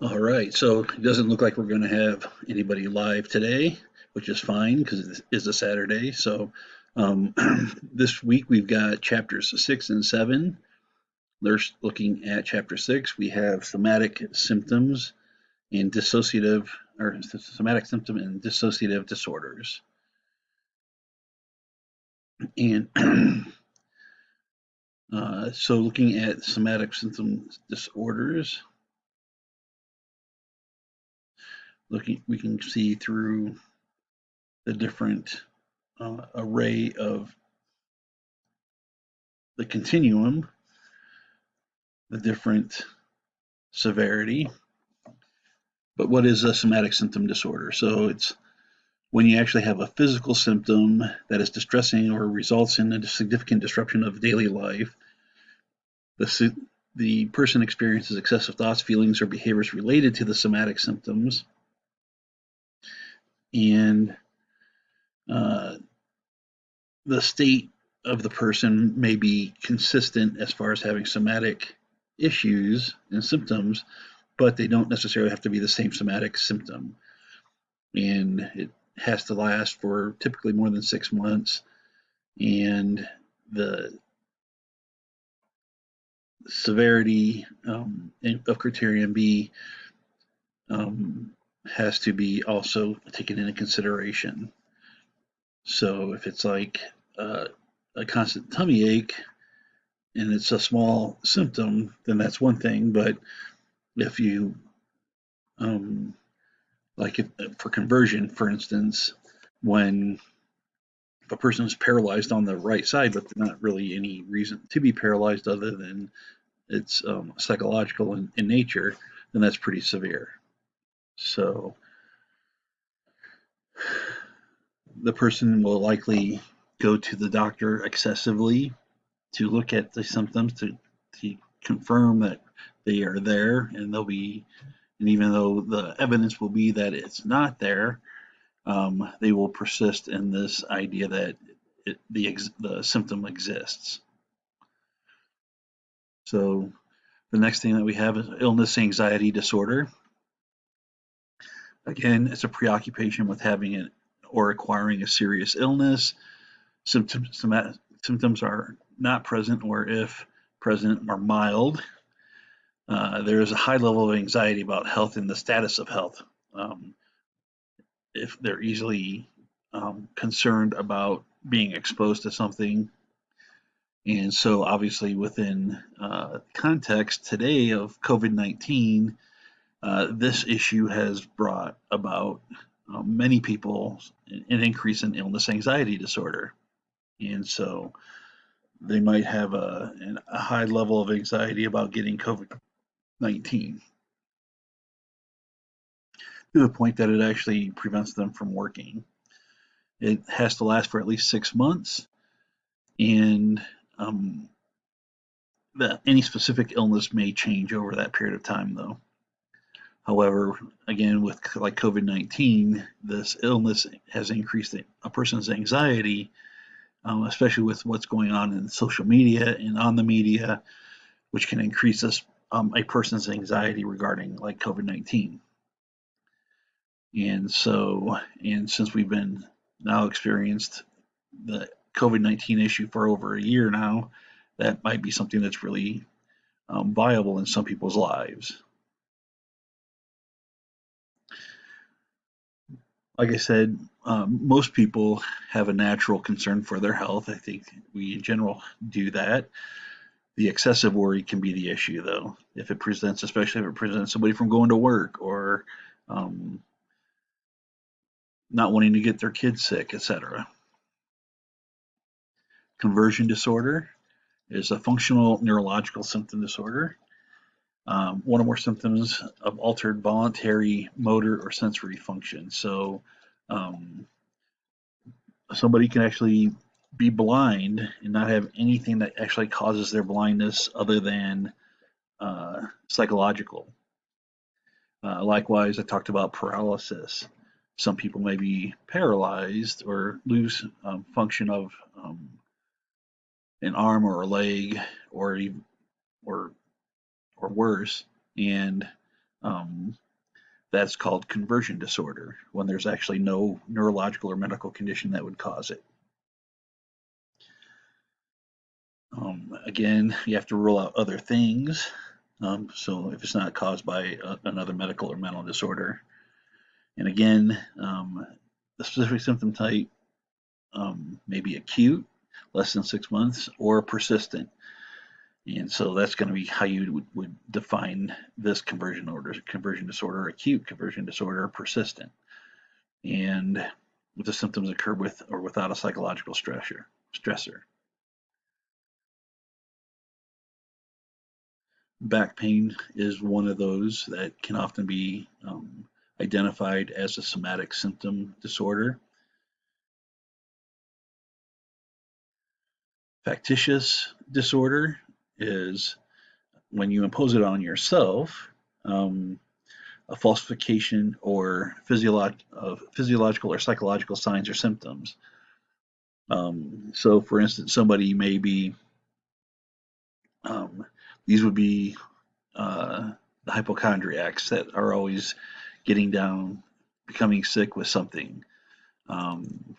All right, so it doesn't look like we're going to have anybody live today, which is fine because it is a Saturday. So um, this week we've got chapters 6 and 7. They're looking at chapter 6. We have somatic symptoms and dissociative, or somatic symptom and dissociative disorders. And so looking at somatic symptom disorders, we can see through the different array of the continuum, the different severity. But what is a somatic symptom disorder? So it's when you actually have a physical symptom that is distressing or results in a significant disruption of daily life. The person experiences excessive thoughts, feelings, or behaviors related to the somatic symptoms. And uh, the state of the person may be consistent as far as having somatic issues and symptoms, but they don't necessarily have to be the same somatic symptom. And it has to last for typically more than 6 months. And the severity of criterion B has to be also taken into consideration. So if it's like a constant tummy ache and it's a small symptom, then that's one thing. But if you, um, for conversion, for instance, when if a person is paralyzed on the right side, but not really any reason to be paralyzed other than it's psychological in nature, then that's pretty severe. So the person will likely go to the doctor excessively to look at the symptoms to confirm that they are there, and they'll be, and even though the evidence will be that it's not there, they will persist in this idea that the symptom exists. So the next thing that we have is illness anxiety disorder. Again, it's a preoccupation with having it or acquiring a serious illness. Symptoms are not present, or if present, are mild. There is a high level of anxiety about health and the status of health. Um, if they're easily concerned about being exposed to something. And so, obviously, within context today of COVID-19, this issue has brought about many people an increase in illness anxiety disorder. And so they might have a high level of anxiety about getting COVID-19 to the point that it actually prevents them from working. It has to last for at least 6 months, and any specific illness may change over that period of time, though. However, again, with like COVID-19, this illness has increased a person's anxiety, especially with what's going on in social media and on the media, which can increase a person's anxiety regarding like COVID-19. And since we've been now experienced the COVID-19 issue for over a year now, that might be something that's really viable in some people's lives. Like I said, most people have a natural concern for their health. I think we in general do that. The excessive worry can be the issue, though, if it presents, especially if it presents somebody from going to work or um, not wanting to get their kids sick, etc. Conversion disorder is a functional neurological symptom disorder. One or more symptoms of altered voluntary motor or sensory function. So um, somebody can actually be blind and not have anything that actually causes their blindness other than psychological. Likewise, I talked about paralysis. Some people may be paralyzed or lose function of an arm or a leg, or or or worse, and Um, that's called conversion disorder, when there's actually no neurological or medical condition that would cause it. Again, you have to rule out other things. So if it's not caused by another medical or mental disorder. And again, the specific symptom type may be acute, less than 6 months, or persistent. And so that's going to be how you would define this conversion disorder, acute conversion disorder, or persistent. And if the symptoms occur with or without a psychological stressor. Back pain is one of those that can often be identified as a somatic symptom disorder. Factitious disorder is when you impose it on yourself, a falsification or physiological or psychological signs or symptoms. So, for instance, somebody may be, um, these would be the hypochondriacs that are always getting down, becoming sick with something.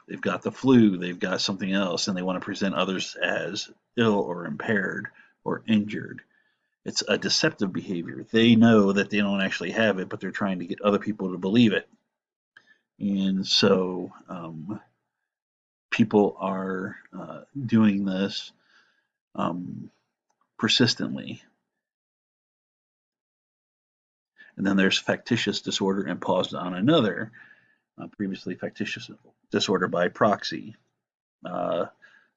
They've got the flu, they've got something else, and they want to present others as ill or impaired or injured. It's a deceptive behavior. They know that they don't actually have it, but they're trying to get other people to believe it. And so people are doing this um, persistently. And then there's factitious disorder imposed on another, previously factitious disorder by proxy. Uh,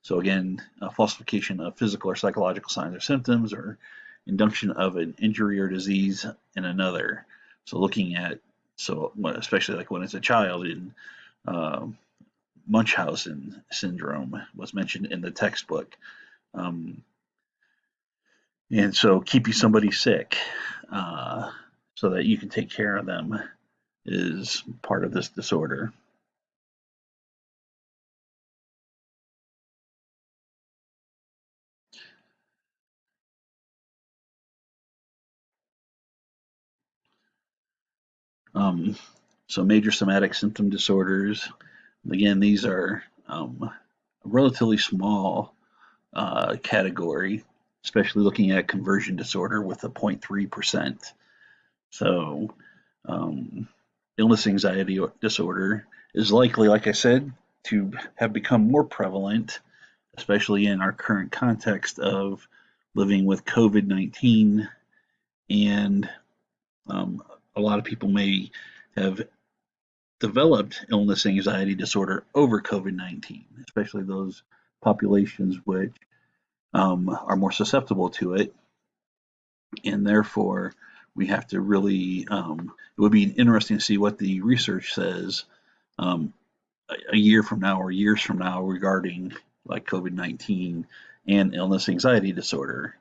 so again, falsification of physical or psychological signs or symptoms, or induction of an injury or disease in another. So looking at, especially like when it's a child, in uh, Munchausen syndrome was mentioned in the textbook. Um, and so keeping somebody sick so that you can take care of them is part of this disorder. Um, so major somatic symptom disorders, again, these are a relatively small category, especially looking at conversion disorder with a 0.3%. So um, illness anxiety disorder is likely, like I said, to have become more prevalent, especially in our current context of living with COVID-19. And um, a lot of people may have developed illness anxiety disorder over COVID-19, especially those populations which are more susceptible to it. And therefore, we have to really, it would be interesting to see what the research says um, a year from now or years from now regarding like COVID-19 and illness anxiety disorder.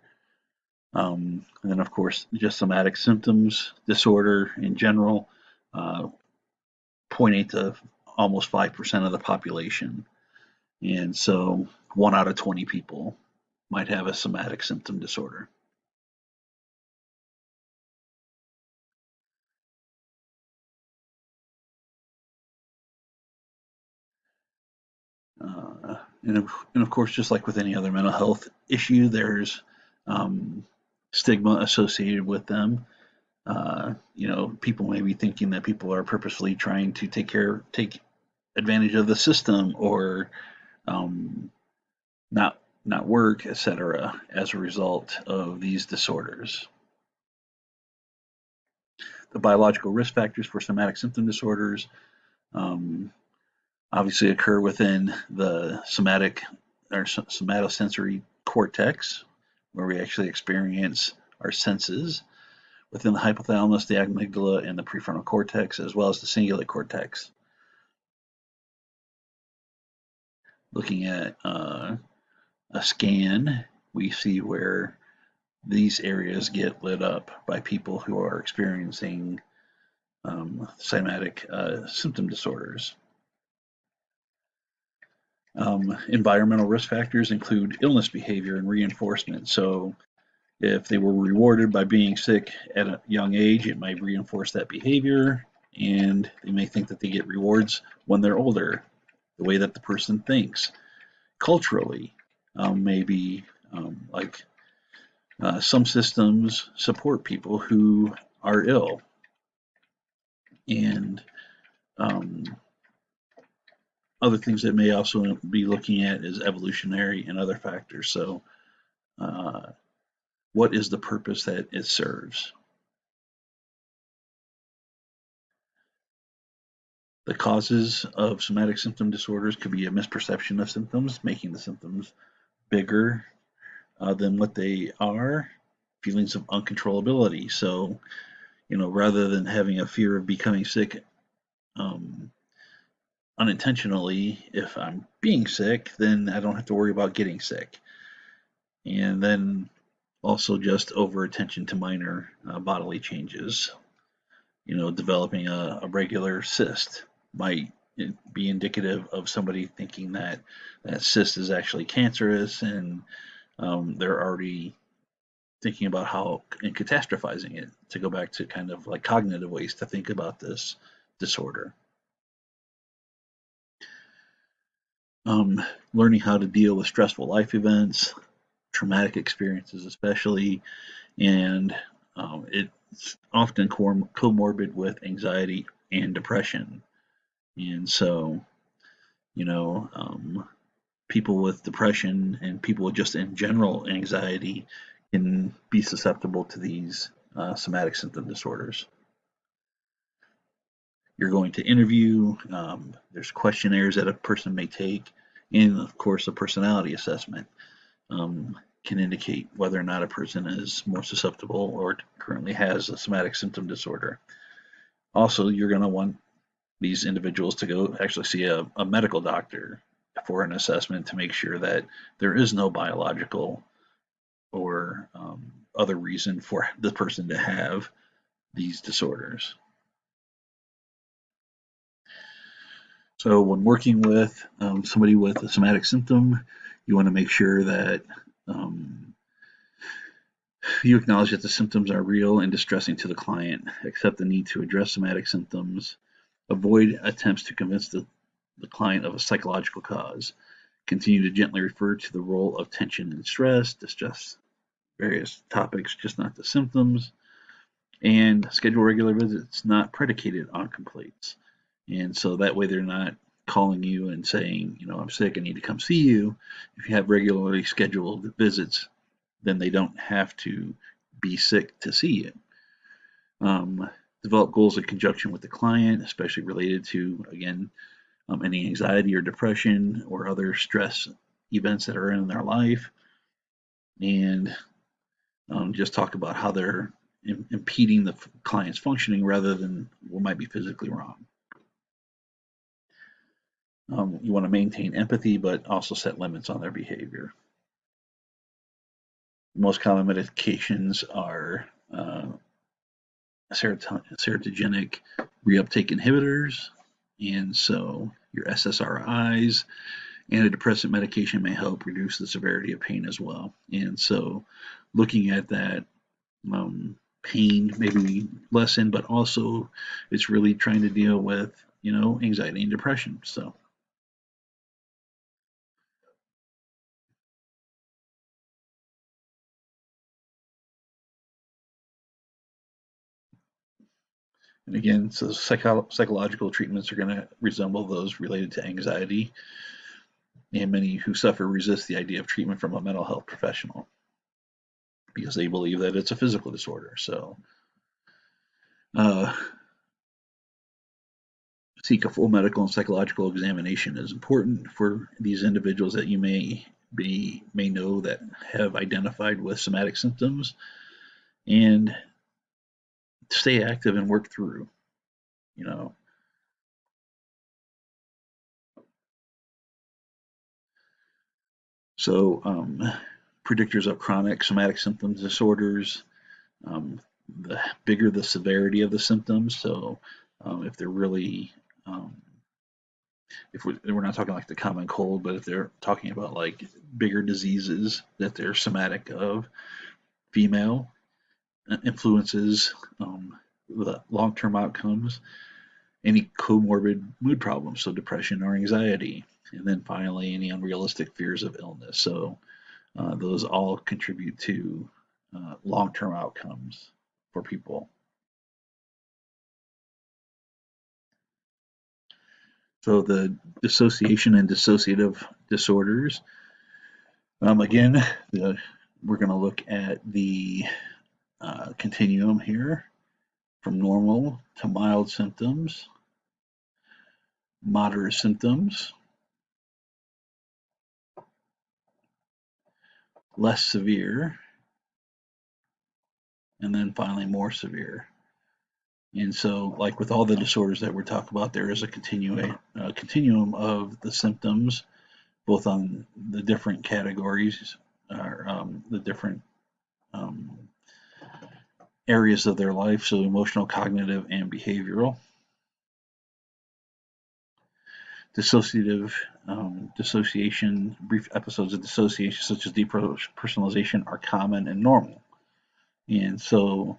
And then, of course, just somatic symptoms disorder in general, 0.8 to almost 5% of the population. And so 1 out of 20 people might have a somatic symptom disorder. And of course, just like with any other mental health issue, there's um, stigma associated with them. People may be thinking that people are purposely trying to take advantage of the system, or um, not not work, etc., as a result of these disorders. The biological risk factors for somatic symptom disorders um, obviously occur within the somatic or somatosensory cortex, where we actually experience our senses, within the hypothalamus, the amygdala, and the prefrontal cortex, as well as the cingulate cortex. Looking at a scan, we see where these areas get lit up by people who are experiencing somatic symptom disorders. Environmental risk factors include illness behavior and reinforcement. So If they were rewarded by being sick at a young age, it might reinforce that behavior, and they may think that they get rewards when they're older, the way that the person thinks. Culturally, maybe like some systems support people who are ill, and um, other things that may also be looking at is evolutionary and other factors. So, uh, what is the purpose that it serves? The causes of somatic symptom disorders could be a misperception of symptoms, making the symptoms bigger than what they are, feelings of uncontrollability. So, rather than having a fear of becoming sick um, unintentionally, if I'm being sick, then I don't have to worry about getting sick. And then also just over attention to minor bodily changes. Developing a regular cyst might be indicative of somebody thinking that that cyst is actually cancerous, and they're already thinking about how and catastrophizing it, to go back to kind of like cognitive ways to think about this disorder. Um, Learning how to deal with stressful life events, traumatic experiences, especially, and it's often comorbid with anxiety and depression. And so, you know, um, people with depression and people with just in general anxiety can be susceptible to these somatic symptom disorders. You're going to interview, there's questionnaires that a person may take, and of course, a personality assessment can indicate whether or not a person is more susceptible or currently has a somatic symptom disorder. Also, you're going to want these individuals to go actually see a medical doctor for an assessment to make sure that there is no biological or other reason for the person to have these disorders. So, when working with somebody with a somatic symptom, you want to make sure that um, you acknowledge that the symptoms are real and distressing to the client, accept the need to address somatic symptoms, avoid attempts to convince the client of a psychological cause, continue to gently refer to the role of tension and stress, discuss various topics, just not the symptoms, and schedule regular visits not predicated on complaints. And so that way they're not calling you and saying, I'm sick, I need to come see you. If you have regularly scheduled visits, then they don't have to be sick to see you. Develop goals in conjunction with the client, especially related to, again, any anxiety or depression or other stress events that are in their life, and just talk about how they're impeding the client's functioning rather than what might be physically wrong. You want to maintain empathy, but also set limits on their behavior. Most common medications are serotogenic reuptake inhibitors, and so your SSRIs. Antidepressant medication may help reduce the severity of pain as well. And so, looking at that pain maybe lessen, but also it's really trying to deal with, anxiety and depression. So, and again, so psychological treatments are going to resemble those related to anxiety, and many who suffer resist the idea of treatment from a mental health professional because they believe that it's a physical disorder. So, uh, seek a full medical and psychological examination is important for these individuals that you may know that have identified with somatic symptoms, and stay active and work through, you know. So, predictors of chronic somatic symptoms disorders, um, the bigger the severity of the symptoms. So, if they're really, if we're not talking like the common cold, but if they're talking about like bigger diseases that they're somatic of, female influences the long-term outcomes, any comorbid mood problems, so depression or anxiety, and then finally any unrealistic fears of illness. So those all contribute to long-term outcomes for people. So the dissociation and dissociative disorders, again, we're going to look at the continuum here from normal to mild symptoms, moderate symptoms, less severe, and then finally more severe. And so, like with all the disorders that we're talking about, there is a continuum of the symptoms, both on the different categories, or the different areas of their life, so emotional, cognitive, and behavioral. Dissociation, brief episodes of dissociation, such as depersonalization, are common and normal. And so,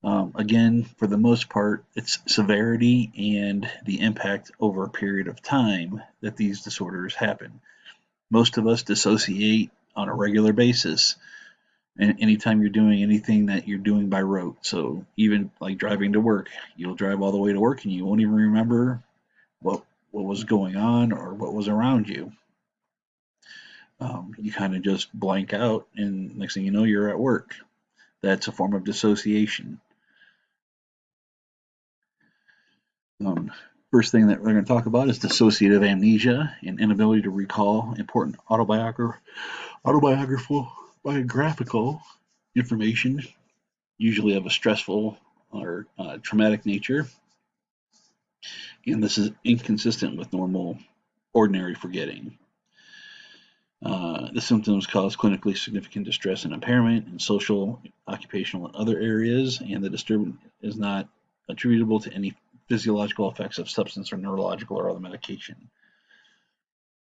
again, for the most part, it's severity and the impact over a period of time that these disorders happen. Most of us dissociate on a regular basis, and anytime you're doing anything that you're doing by rote. So even like driving to work, you'll drive all the way to work and you won't even remember what was going on or what was around you. You kind of just blank out, and next thing you know, you're at work. That's a form of dissociation. First thing that we're going to talk about is dissociative amnesia, an inability to recall important autobiographical information, usually of a stressful or traumatic nature. And this is inconsistent with normal, ordinary forgetting. The symptoms cause clinically significant distress and impairment in social, occupational, and other areas, and the disturbance is not attributable to any physiological effects of substance or neurological or other medication.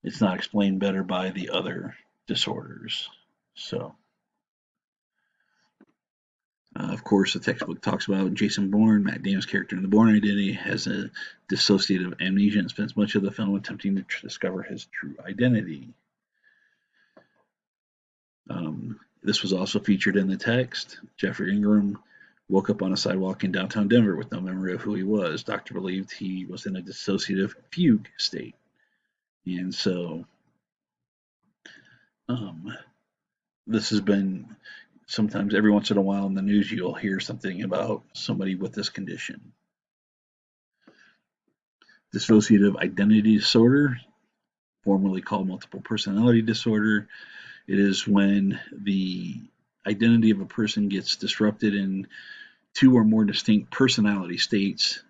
It's not explained better by the other disorders. So, of course, the textbook talks about Jason Bourne. Matt Damon's character in The Bourne Identity has a dissociative amnesia and spends much of the film attempting to discover his true identity. This was also featured in the text. Jeffrey Ingram woke up on a sidewalk in downtown Denver with no memory of who he was. Doctor believed he was in a dissociative fugue state. And so this has been, sometimes every once in a while in the news, you'll hear something about somebody with this condition. Dissociative identity disorder, formerly called multiple personality disorder. It is when the identity of a person gets disrupted and two or more distinct personality states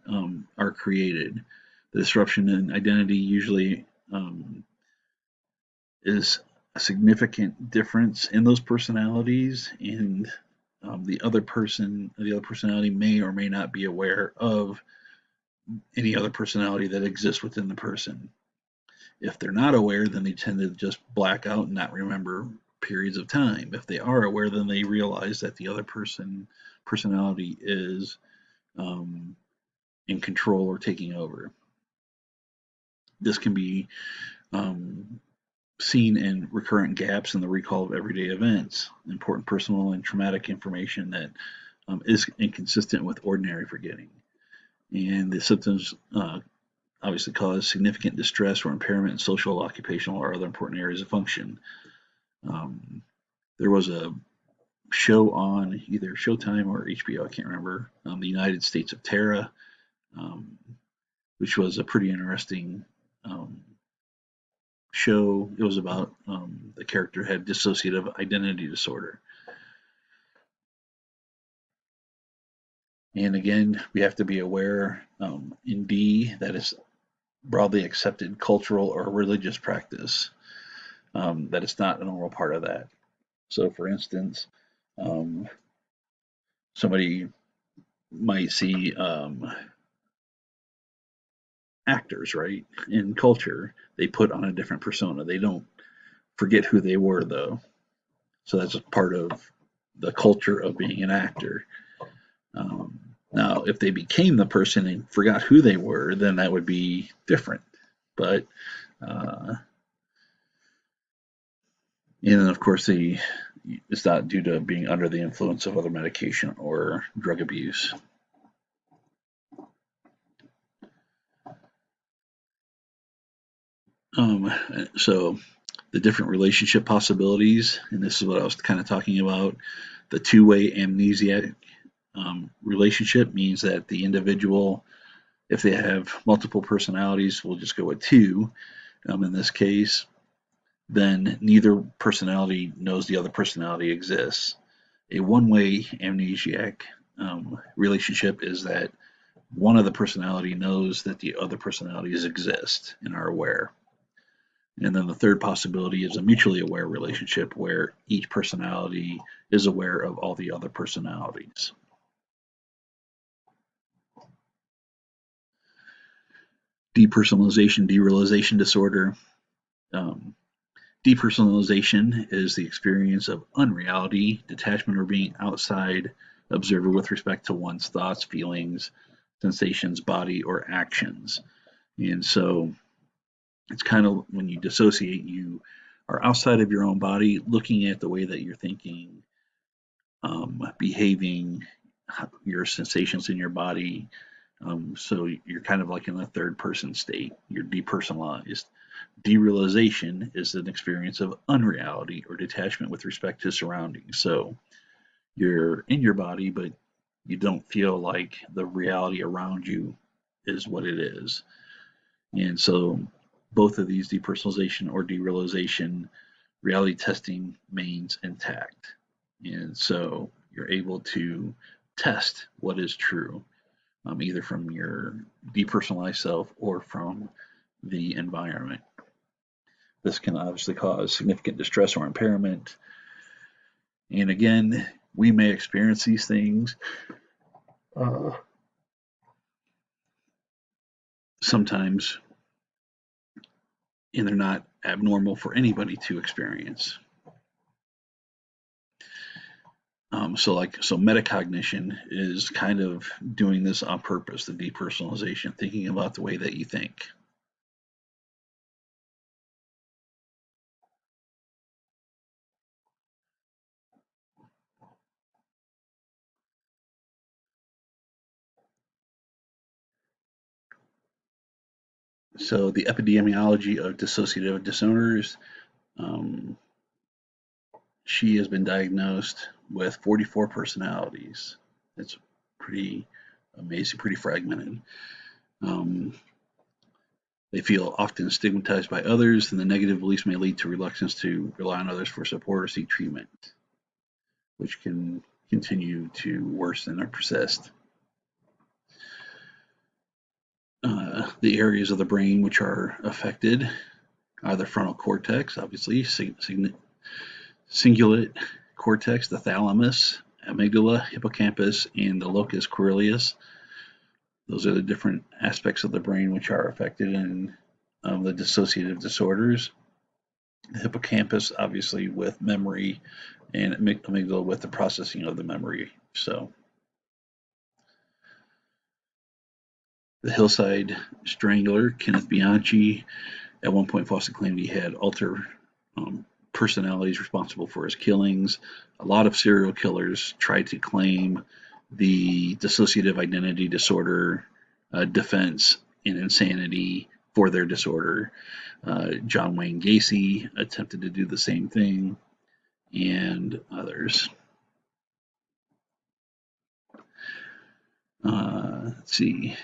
are created. The disruption in identity usually is a significant difference in those personalities, and the other personality may or may not be aware of any other personality that exists within the person. If they're not aware, then they tend to just black out and not remember periods of time. If they are aware, then they realize that the other personality is in control or taking over. This can be seen in recurrent gaps in the recall of everyday events, important personal and traumatic information that is inconsistent with ordinary forgetting. And the symptoms obviously cause significant distress or impairment in social, occupational, or other important areas of function. There was a show on either Showtime or HBO, I can't remember, The United States of Tara, which was a pretty interesting show. It was about the character had dissociative identity disorder. And again, we have to be aware in D that is broadly accepted cultural or religious practice, that it's not a normal part of that. So, for instance, somebody might see actors, right? In culture, they put on a different persona. They don't forget who they were, though. So that's a part of the culture of being an actor. Now, if they became the person and forgot who they were, then that would be different. But uh, and then of course it's not due to being under the influence of other medication or drug abuse. So the different relationship possibilities, and this is what I was kind of talking about. The two-way amnesiac relationship means that the individual, if they have multiple personalities, we'll just go with two in this case, then neither personality knows the other personality exists. A one-way amnesiac relationship is that one of the personality knows that the other personalities exist and are aware. And then the third possibility is a mutually aware relationship where each personality is aware of all the other personalities. Depersonalization, derealization disorder. Um, Depersonalization is the experience of unreality, detachment, or being outside observer with respect to one's thoughts, feelings, sensations, body, or actions. And so it's kind of when you dissociate, you are outside of your own body, looking at the way that you're thinking, behaving, your sensations in your body. So you're kind of like in a third person state. You're depersonalized. Derealization is an experience of unreality or detachment with respect to surroundings. So you're in your body, but you don't feel like the reality around you is what it is. And so both of these, depersonalization or derealization, reality testing remains intact. And so you're able to test what is true, either from your depersonalized self or from the environment. This can obviously cause significant distress or impairment. And again, we may experience these things sometimes, and they're not abnormal for anybody to experience. So metacognition is kind of doing this on purpose, the depersonalization, thinking about the way that you think. So the epidemiology of dissociative disorders, um, she has been diagnosed with 44 personalities. It's pretty amazing, pretty fragmented. Um, they feel often stigmatized by others, and the negative beliefs may lead to reluctance to rely on others for support or seek treatment, which can continue to worsen or persist. The areas of the brain which are affected are the frontal cortex, obviously, cingulate cortex, the thalamus, amygdala, hippocampus, and the locus coeruleus. Those are the different aspects of the brain which are affected in the dissociative disorders. The hippocampus, obviously, with memory, and amygdala with the processing of the memory. So, the Hillside Strangler, Kenneth Bianchi, at one point Fawcett claimed he had alter personalities responsible for his killings. A lot of serial killers tried to claim the dissociative identity disorder defense and insanity for their disorder. John Wayne Gacy attempted to do the same thing, and others. Let's see.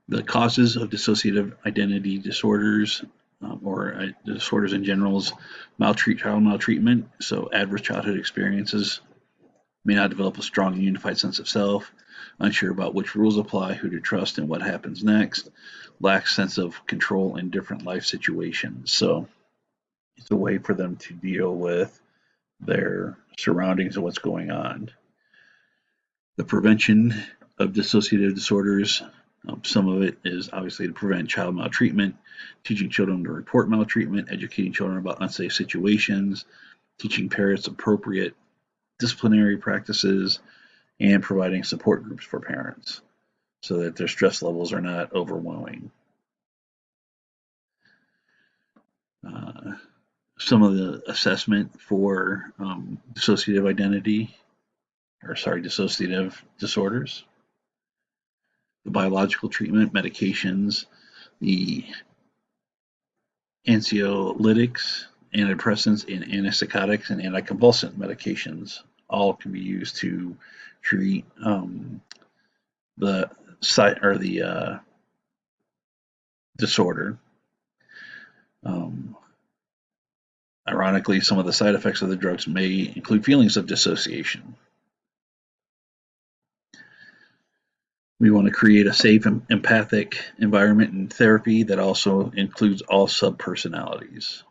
The causes of dissociative identity disorders or disorders in general is child maltreatment. So adverse childhood experiences may not develop a strong and unified sense of self, unsure about which rules apply, who to trust, and what happens next, lacks sense of control in different life situations. So it's a way for them to deal with their surroundings and what's going on. The prevention of dissociative disorders, some of it is obviously to prevent child maltreatment, teaching children to report maltreatment, educating children about unsafe situations, teaching parents appropriate disciplinary practices, and providing support groups for parents so that their stress levels are not overwhelming. Some of the assessment for dissociative disorders, the biological treatment, medications, the anxiolytics, antidepressants, and antipsychotics and anticonvulsant medications all can be used to treat the disorder. Ironically, some of the side effects of the drugs may include feelings of dissociation. We want to create a safe and empathic environment in therapy that also includes all subpersonalities.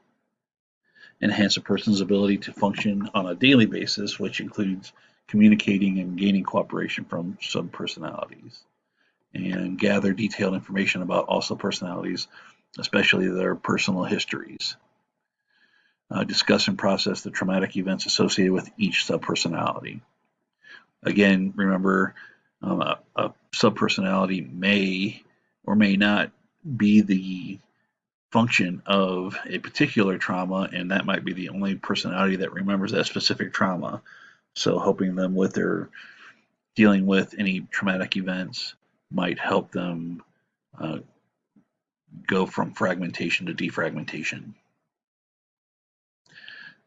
Enhance a person's ability to function on a daily basis, which includes communicating and gaining cooperation from subpersonalities. And gather detailed information about all subpersonalities, especially their personal histories. Discuss and process the traumatic events associated with each subpersonality. Again, remember, a subpersonality may or may not be the function of a particular trauma, and that might be the only personality that remembers that specific trauma. So helping them with their dealing with any traumatic events might help them go from fragmentation to defragmentation.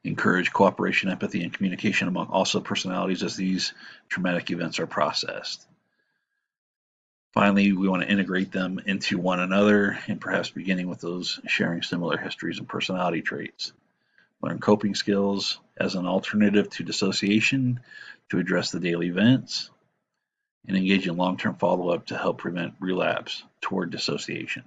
Encourage cooperation, empathy, and communication among all subpersonalities as these traumatic events are processed. Finally, we want to integrate them into one another, and perhaps beginning with those sharing similar histories and personality traits. Learn coping skills as an alternative to dissociation to address the daily events, and engage in long-term follow-up to help prevent relapse toward dissociation.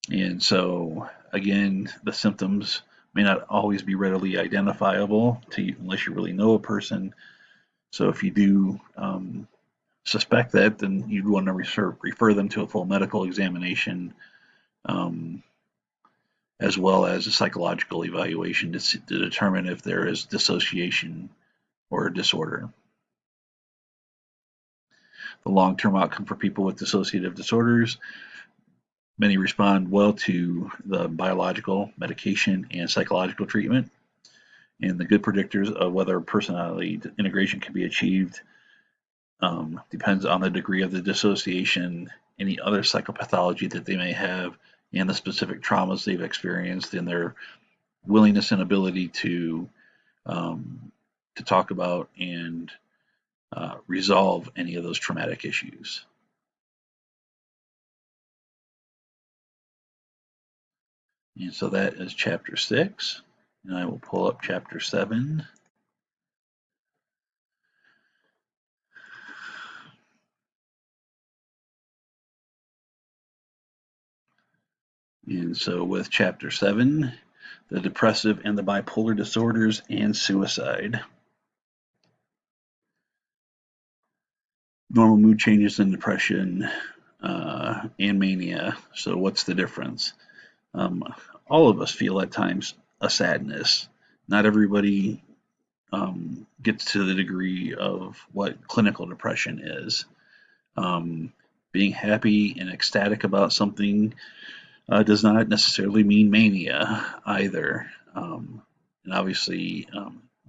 And so, again, the symptoms may not always be readily identifiable to you unless you really know a person. So if you do suspect that, then you'd want to refer them to a full medical examination, as well as a psychological evaluation to determine if there is dissociation or disorder. The long-term outcome for people with dissociative disorders: many respond well to the biological, medication, and psychological treatment. And the good predictors of whether personality integration can be achieved depends on the degree of the dissociation, any other psychopathology that they may have, and the specific traumas they've experienced, and their willingness and ability to talk about and resolve any of those traumatic issues. And so that is chapter 6, and I will pull up chapter 7. And so with chapter 7, the depressive and the bipolar disorders and suicide. Normal mood changes in depression and mania. So what's the difference? All of us feel at times a sadness. Not everybody gets to the degree of what clinical depression is. Being happy and ecstatic about something does not necessarily mean mania either. And obviously,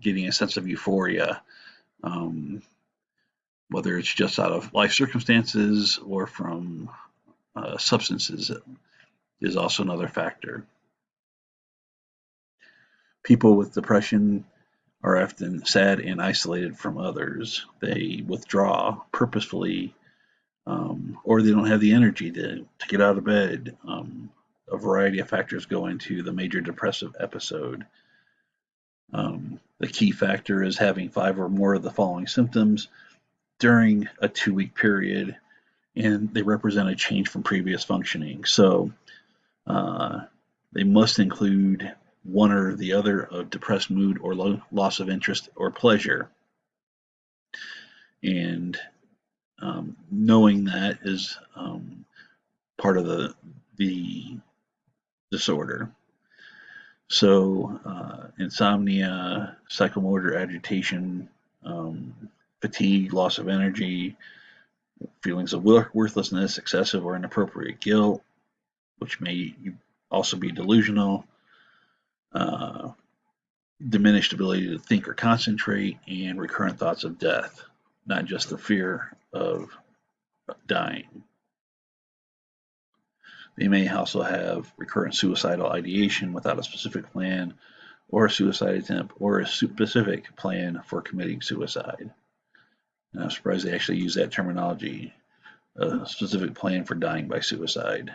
getting a sense of euphoria, whether it's just out of life circumstances or from substances, is also another factor. People with depression are often sad and isolated from others. They withdraw purposefully, or they don't have the energy to get out of bed. A variety of factors go into the major depressive episode. The key factor is having 5 or more of the following symptoms during a 2-week period, and they represent a change from previous functioning. So they must include one or the other of depressed mood or loss of interest or pleasure. And knowing that is part of the disorder. So, insomnia, psychomotor agitation, fatigue, loss of energy, feelings of worthlessness, excessive or inappropriate guilt, which may also be delusional, uh, diminished ability to think or concentrate, and recurrent thoughts of death, not just the fear of dying. They may also have recurrent suicidal ideation without a specific plan or a suicide attempt or a specific plan for committing suicide. And I'm surprised they actually use that terminology, a specific plan for dying by suicide.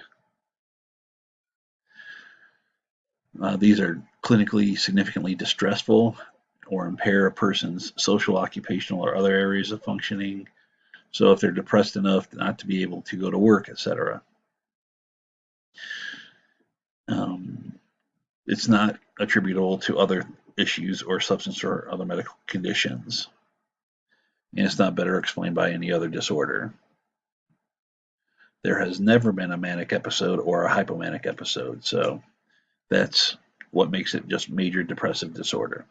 These are clinically significantly distressful or impair a person's social, occupational, or other areas of functioning. So if they're depressed enough not to be able to go to work, etc. It's not attributable to other issues or substance or other medical conditions. And it's not better explained by any other disorder. There has never been a manic episode or a hypomanic episode, so that's what makes it just major depressive disorder.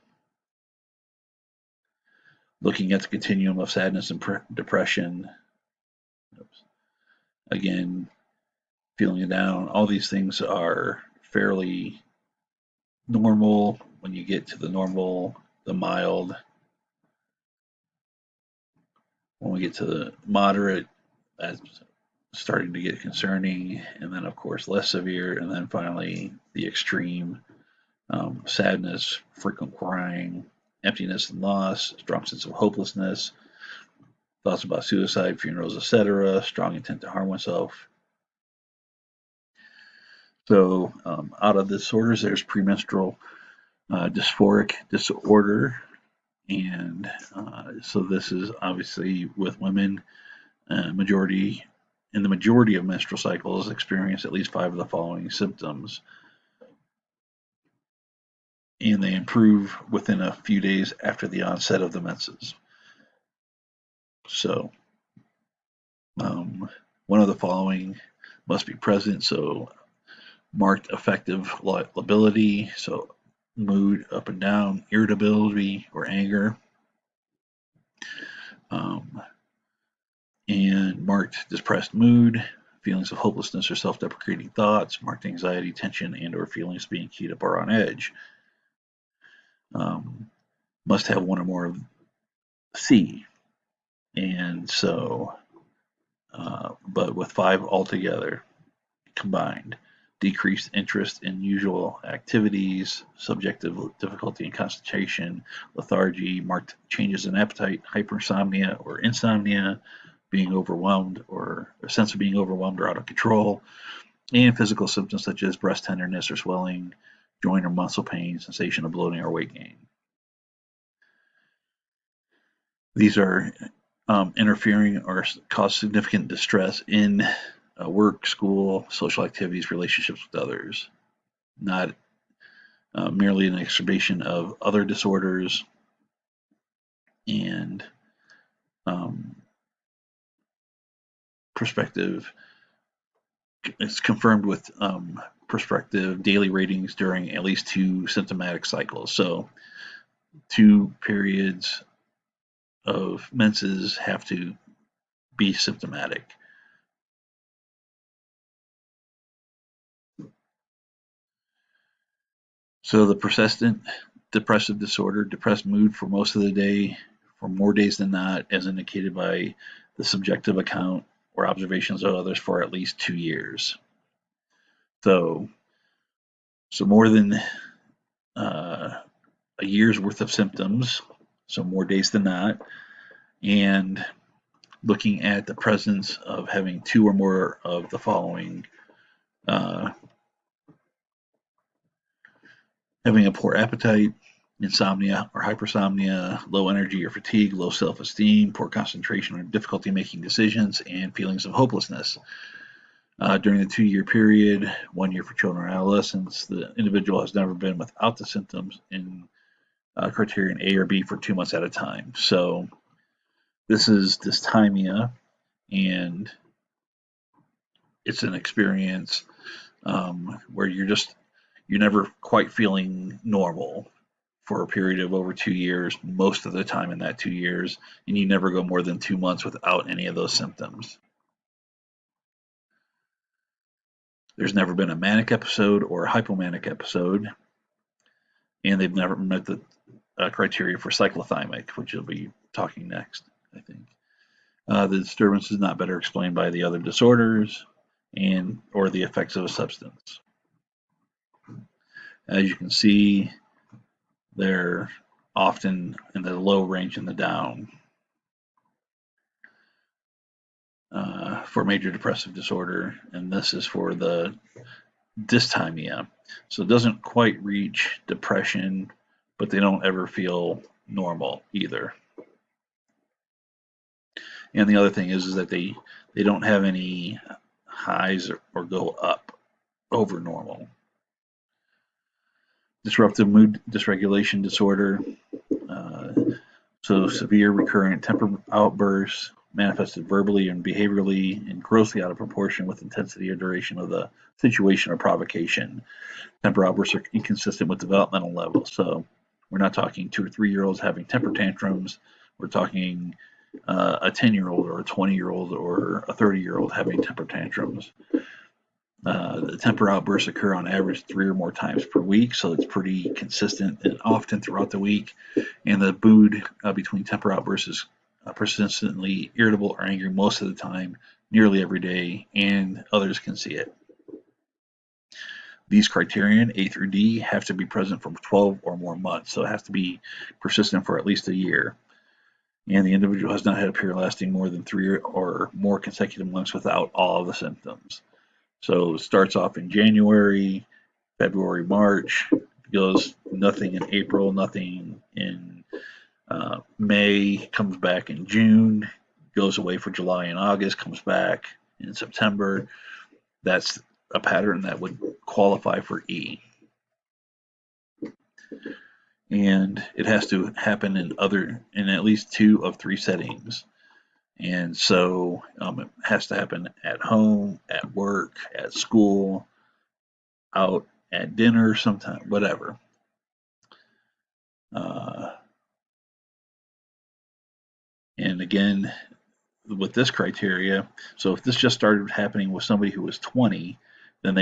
Looking at the continuum of sadness and depression, again, feeling down, all these things are fairly normal when you get to the normal, the mild. When we get to the moderate, that's starting to get concerning, and then, of course, less severe, and then finally the extreme sadness, frequent crying, emptiness and loss, strong sense of hopelessness, thoughts about suicide, funerals, etc., strong intent to harm oneself. So, out of disorders, there's premenstrual dysphoric disorder, and so this is obviously with women. In the majority of menstrual cycles, experience at least 5 of the following symptoms, and they improve within a few days after the onset of the menses. So, one of the following must be present. So, marked affective lability, so mood up and down, irritability or anger, and marked depressed mood, feelings of hopelessness or self-deprecating thoughts, marked anxiety, tension, and or feelings of being keyed up or on edge. Must have one or more of C. And so, but with 5 altogether combined, decreased interest in usual activities, subjective difficulty in concentration, lethargy, marked changes in appetite, hypersomnia or insomnia, being overwhelmed or a sense of being overwhelmed or out of control, and physical symptoms such as breast tenderness or swelling, joint or muscle pain, sensation of bloating or weight gain. These are interfering or cause significant distress in work, school, social activities, relationships with others, not merely an exacerbation of other disorders. And perspective, it's confirmed with prospective daily ratings during at least 2 symptomatic cycles. So 2 periods of menses have to be symptomatic. So the persistent depressive disorder, depressed mood for most of the day, for more days than not, as indicated by the subjective account or observations of others for at least 2 years. So more than a year's worth of symptoms, so more days than not, and looking at the presence of having 2 or more of the following: having a poor appetite, insomnia or hypersomnia, low energy or fatigue, low self-esteem, poor concentration or difficulty making decisions, and feelings of hopelessness. During the 2-year period, 1 year for children or adolescents, the individual has never been without the symptoms in criterion A or B for 2 months at a time. So this is dysthymia, and it's an experience where you're just you're never quite feeling normal for a period of over 2 years, most of the time in that 2 years, and you never go more than 2 months without any of those symptoms. There's never been a manic episode or a hypomanic episode, and they've never met the criteria for cyclothymic, which you'll be talking next, I think. The disturbance is not better explained by the other disorders and or the effects of a substance. As you can see, they're often in the low range and the down for major depressive disorder, and this is for the dysthymia. So it doesn't quite reach depression, but they don't ever feel normal either. And the other thing is that they don't have any highs or go up over normal. Disruptive mood dysregulation disorder. So severe recurrent temper outbursts manifested verbally and behaviorally and grossly out of proportion with intensity or duration of the situation or provocation. Temper outbursts are inconsistent with developmental levels. So we're not talking 2 or 3-year-olds having temper tantrums. We're talking a 10-year-old or a 20-year-old or a 30-year-old having temper tantrums. The temper outbursts occur on average 3 or more times per week, so it's pretty consistent and often throughout the week. And the mood between temper outbursts is persistently irritable or angry most of the time, nearly every day, and others can see it. These criterion, A through D, have to be present for 12 or more months, so it has to be persistent for at least a year. And the individual has not had a period lasting more than 3 or more consecutive months without all of the symptoms. So it starts off in January, February, March, goes nothing in April, nothing in May, comes back in June, goes away for July and August, comes back in September. That's a pattern that would qualify for E. And it has to happen in at least 2 of 3 settings. And so it has to happen at home, at work, at school, out at dinner, sometime, whatever. And again, with this criteria, so if this just started happening with somebody who was 20, then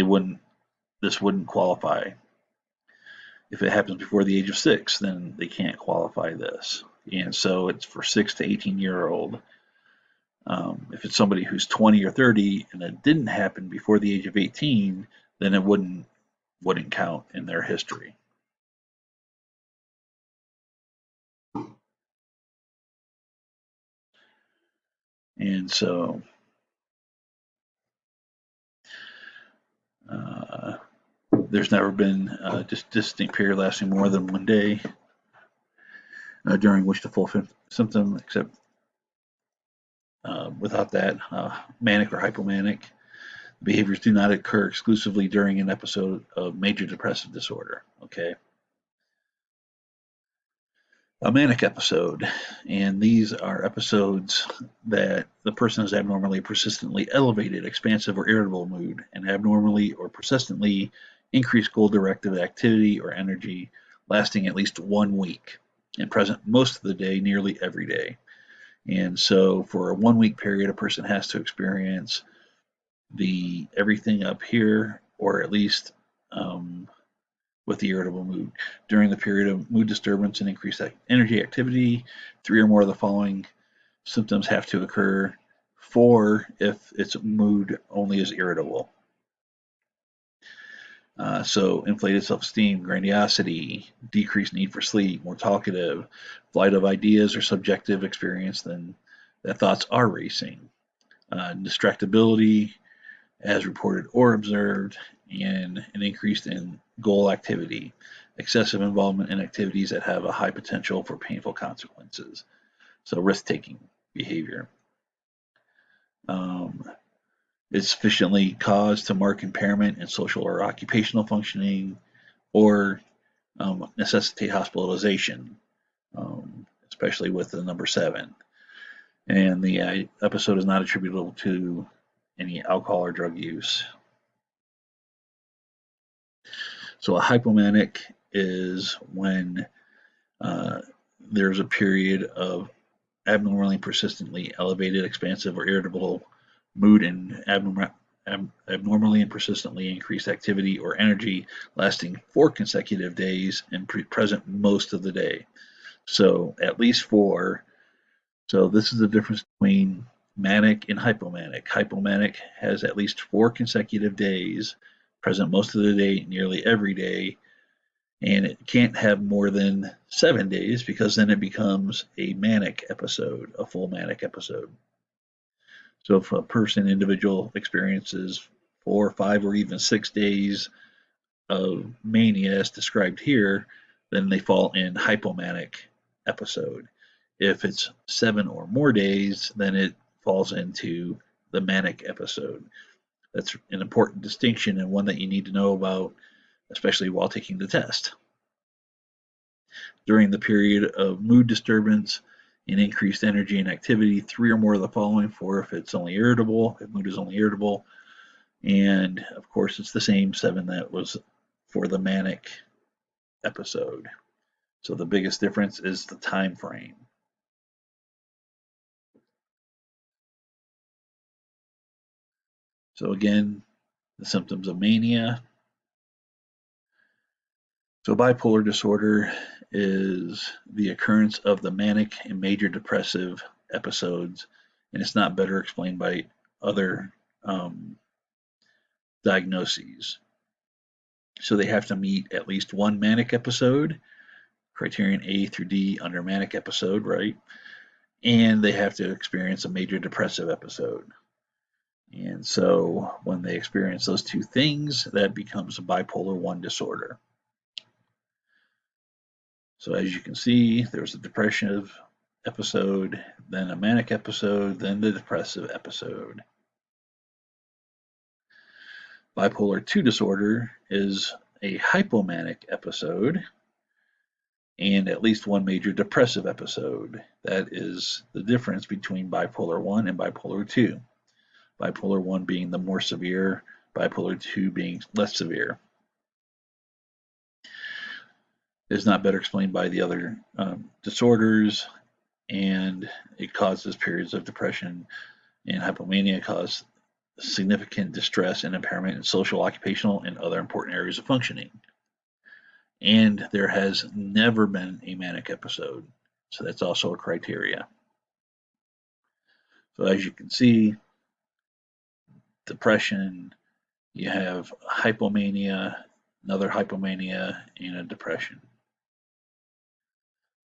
this wouldn't qualify. If it happens before the age of 6, then they can't qualify this. And so it's for 6 to 18-year-old. If it's somebody who's 20 or 30 and it didn't happen before the age of 18, then it wouldn't count in their history. And so there's never been a distinct period lasting more than 1 day during which the full symptom, except without that, manic or hypomanic behaviors do not occur exclusively during an episode of major depressive disorder. Okay. A manic episode, and these are episodes that the person has abnormally persistently elevated, expansive, or irritable mood, and abnormally or persistently increased goal-directed activity or energy lasting at least 1 week and present most of the day, nearly every day. And so for a 1 week period, a person has to experience everything up here, or at least with the irritable mood. During the period of mood disturbance and increased energy activity, 3 or more of the following symptoms have to occur. 4 if its mood only is irritable. So inflated self-esteem, grandiosity, decreased need for sleep, more talkative, flight of ideas or subjective experience than that thoughts are racing, distractibility as reported or observed, and an increase in goal activity, excessive involvement in activities that have a high potential for painful consequences. So risk-taking behavior. It's sufficiently caused to mark impairment in social or occupational functioning or necessitate hospitalization, especially with the number 7. And the episode is not attributable to any alcohol or drug use. So a hypomanic is when uh, there's a period of abnormally persistently elevated, expansive, or irritable mood and abnormally and persistently increased activity or energy lasting 4 consecutive days and present most of the day. So at least 4. So this is the difference between manic and hypomanic. Hypomanic has at least 4 consecutive days, present most of the day, nearly every day, and it can't have more than 7 days because then it becomes a manic episode, a full manic episode. So if a individual experiences 4, 5, or even 6 days of mania as described here, then they fall in hypomanic episode. If it's 7 or more days, then it falls into the manic episode. That's an important distinction and one that you need to know about, especially while taking the test. During the period of mood disturbance and increased energy and activity, 3 or more of the following: 4 if it's only irritable, if mood is only irritable, and of course it's the same 7 that was for the manic episode. So the biggest difference is the time frame. So again, the symptoms of mania. So bipolar disorder is the occurrence of the manic and major depressive episodes, and it's not better explained by other diagnoses. So they have to meet at least one manic episode, criterion A through D under manic episode, right? And they have to experience a major depressive episode. And so when they experience those two things, that becomes a bipolar 1 disorder. So as you can see, there's a depressive episode, then a manic episode, then the depressive episode. Bipolar 2 disorder is a hypomanic episode and at least one major depressive episode. That is the difference between bipolar 1 and bipolar 2. Bipolar 1 being the more severe, bipolar 2 being less severe. Is not better explained by the other disorders, and it causes periods of depression, and hypomania cause significant distress and impairment in social, occupational, and other important areas of functioning. And there has never been a manic episode, so that's also a criteria. So as you can see, depression, you have hypomania, another hypomania, and a depression.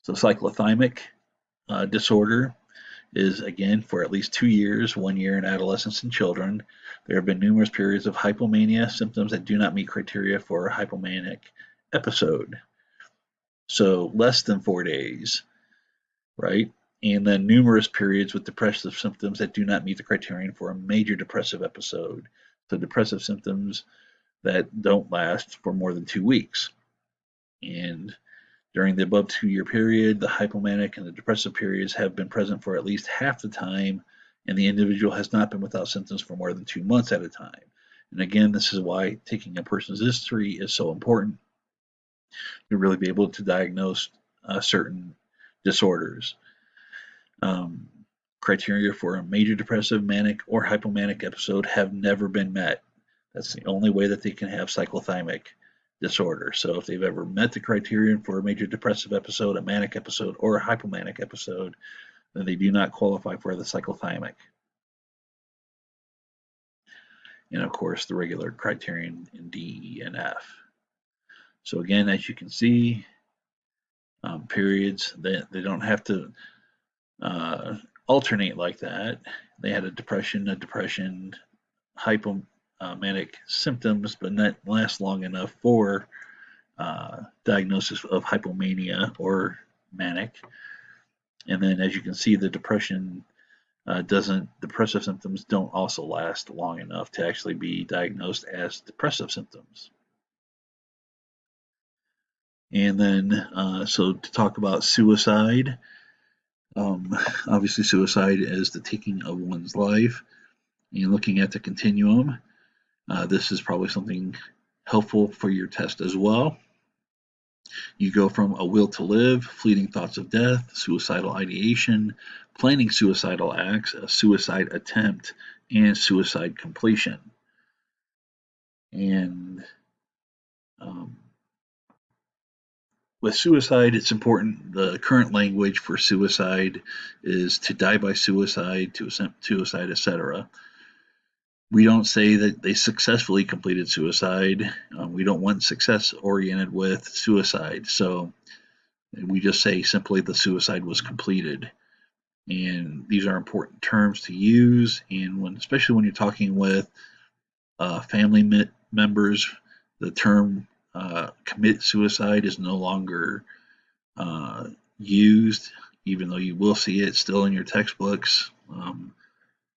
So cyclothymic disorder is, again, for at least 2 years, 1 year in adolescents and children. There have been numerous periods of hypomania symptoms that do not meet criteria for a hypomanic episode. So less than 4 days, right? And then numerous periods with depressive symptoms that do not meet the criterion for a major depressive episode. So depressive symptoms that don't last for more than 2 weeks. And during the above 2-year period, the hypomanic and the depressive periods have been present for at least half the time, and the individual has not been without symptoms for more than 2 months at a time. And again, this is why taking a person's history is so important to really be able to diagnose certain disorders. Criteria for a major depressive, manic, or hypomanic episode have never been met. That's the only way that they can have cyclothymic disorder. So if they've ever met the criterion for a major depressive episode, a manic episode, or a hypomanic episode, then they do not qualify for the cyclothymic. And of course, the regular criterion in D, E, and F. So again, as you can see, periods, they don't have to alternate like that. They had a depression, hypomanic symptoms, but not last long enough for diagnosis of hypomania or manic. And then, as you can see, the depressive symptoms don't also last long enough to actually be diagnosed as depressive symptoms. And then, so to talk about suicide, obviously suicide is the taking of one's life. And looking at the continuum, this is probably something helpful for your test as well. You go from a will to live, fleeting thoughts of death, suicidal ideation, planning suicidal acts, a suicide attempt, and suicide completion. And with suicide, it's important. The current language for suicide is to die by suicide, to attempt suicide, etc. We don't say that they successfully completed suicide. We don't want success oriented with suicide. So we just say simply the suicide was completed. And these are important terms to use. And especially when you're talking with family members, the term commit suicide is no longer used, even though you will see it still in your textbooks.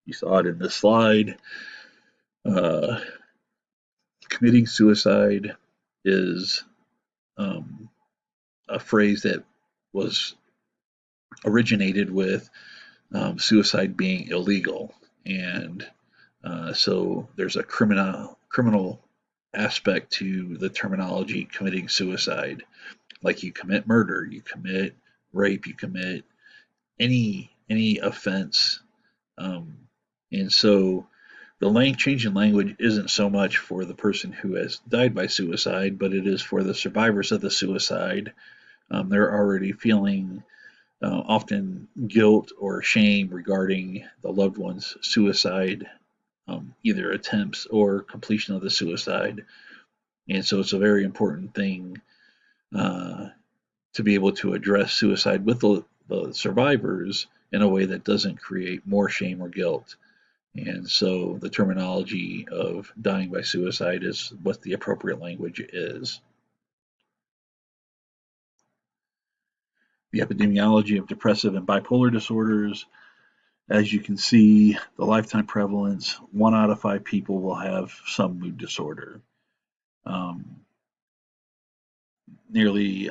You saw it in this slide. Committing suicide is a phrase that was originated with suicide being illegal, and so there's a criminal aspect to the terminology committing suicide. Like you commit murder, you commit rape, you commit any offense, and so the change in language isn't so much for the person who has died by suicide, but it is for the survivors of the suicide. They're already feeling often guilt or shame regarding the loved one's suicide, either attempts or completion of the suicide. And so it's a very important thing to be able to address suicide with the survivors in a way that doesn't create more shame or guilt. And so the terminology of dying by suicide is what the appropriate language is. The epidemiology of depressive and bipolar disorders. As you can see, the lifetime prevalence, 1 out of 5 people will have some mood disorder. Nearly,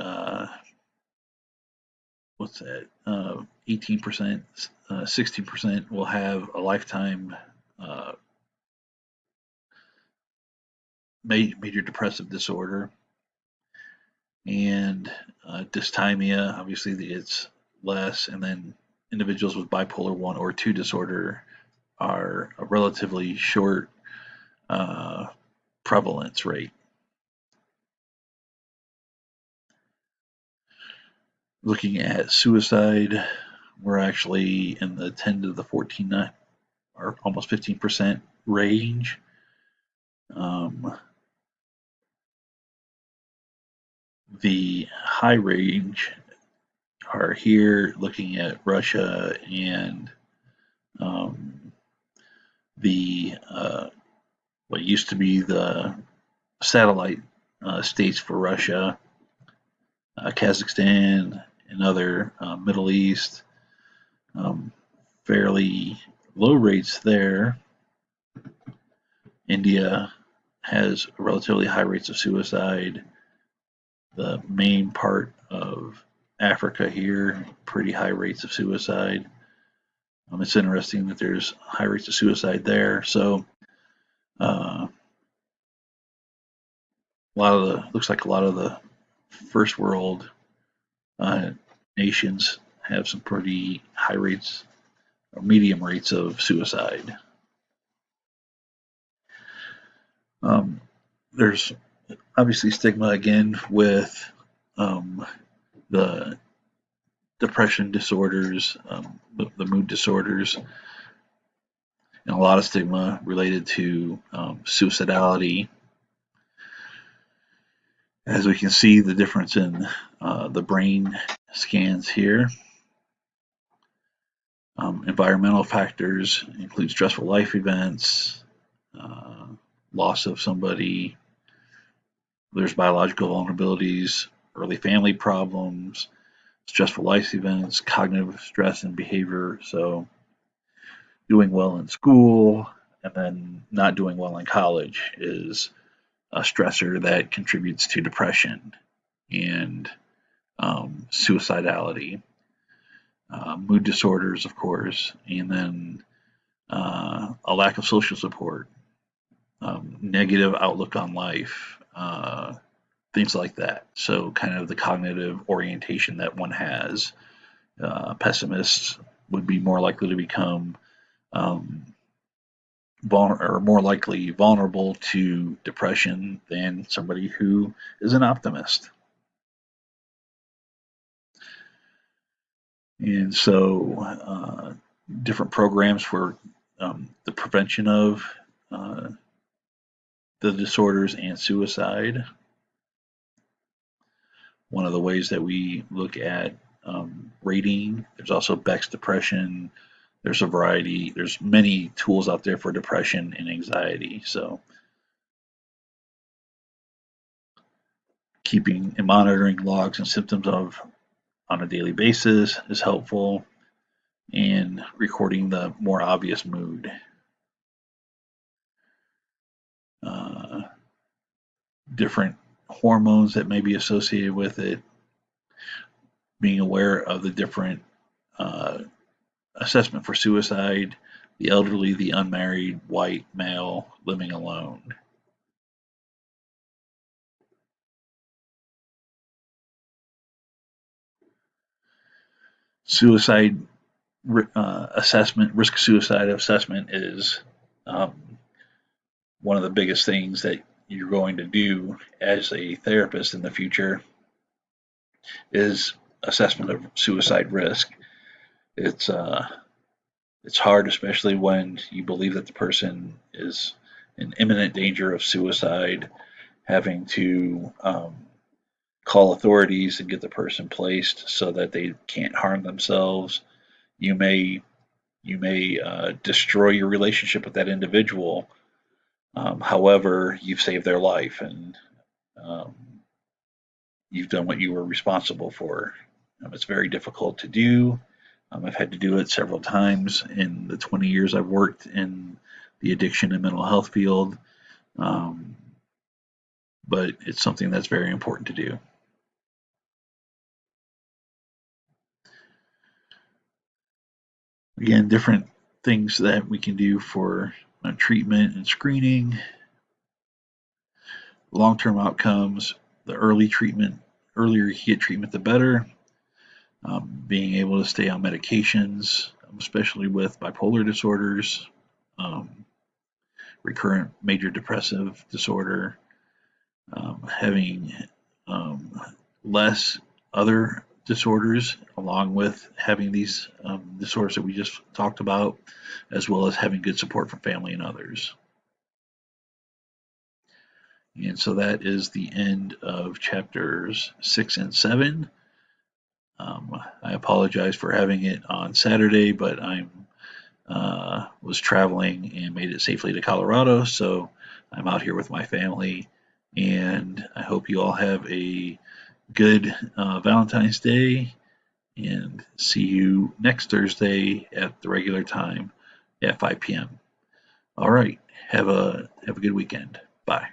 18%, 16% will have a lifetime major depressive disorder. And dysthymia, obviously it's less, and then individuals with bipolar 1 or 2 disorder are a relatively short prevalence rate. Looking at suicide, we're actually in the 10 to the 14 or almost 15% range. The high range are here, looking at Russia and the what used to be the satellite states for Russia, Kazakhstan, and other Middle East. Fairly low rates there. India has relatively high rates of suicide. The main part of Africa here, pretty high rates of suicide. It's interesting that there's high rates of suicide there. So looks like a lot of the first world nations have some pretty high rates or medium rates of suicide. There's obviously stigma again with the depression disorders, the mood disorders, and a lot of stigma related to suicidality. As we can see, the difference in the brain scans here. Environmental factors include stressful life events, loss of somebody. There's biological vulnerabilities, early family problems, stressful life events, cognitive stress and behavior. So doing well in school and then not doing well in college is a stressor that contributes to depression and suicidality. Mood disorders, of course, and then a lack of social support, negative outlook on life, things like that. So kind of the cognitive orientation that one has. Pessimists would be more likely to become um, or more likely vulnerable to depression than somebody who is an optimist. And so, different programs for the prevention of uh, the disorders and suicide. One of the ways that we look at rating, there's also Beck's depression. There's a variety, there's many tools out there for depression and anxiety. So keeping and monitoring logs and symptoms of on a daily basis is helpful, and recording the more obvious mood. Uh, Different hormones that may be associated with it, being aware of the different uh, assessment for suicide, the elderly, the unmarried, white, male, living alone. Suicide assessment, risk of suicide assessment is um, one of the biggest things that you're going to do as a therapist in the future is assessment of suicide risk. It's uh, it's hard, especially when you believe that the person is in imminent danger of suicide, having to call authorities and get the person placed so that they can't harm themselves. You may destroy your relationship with that individual. However, you've saved their life, and um, you've done what you were responsible for. It's very difficult to do. I've had to do it several times in the 20 years I've worked in the addiction and mental health field, um, but it's something that's very important to do. Again, different things that we can do for treatment and screening, long-term outcomes, the earlier you get treatment, the better. Being able to stay on medications, especially with bipolar disorders, um, recurrent major depressive disorder, having um, less other disorders, along with having these disorders that we just talked about, as well as having good support from family and others. And so that is the end of chapters 6 and 7. I apologize for having it on Saturday, but I'm was traveling and made it safely to Colorado, so I'm out here with my family. And I hope you all have a good Valentine's Day, and see you next Thursday at the regular time at 5 p.m. All right, have a good weekend. Bye.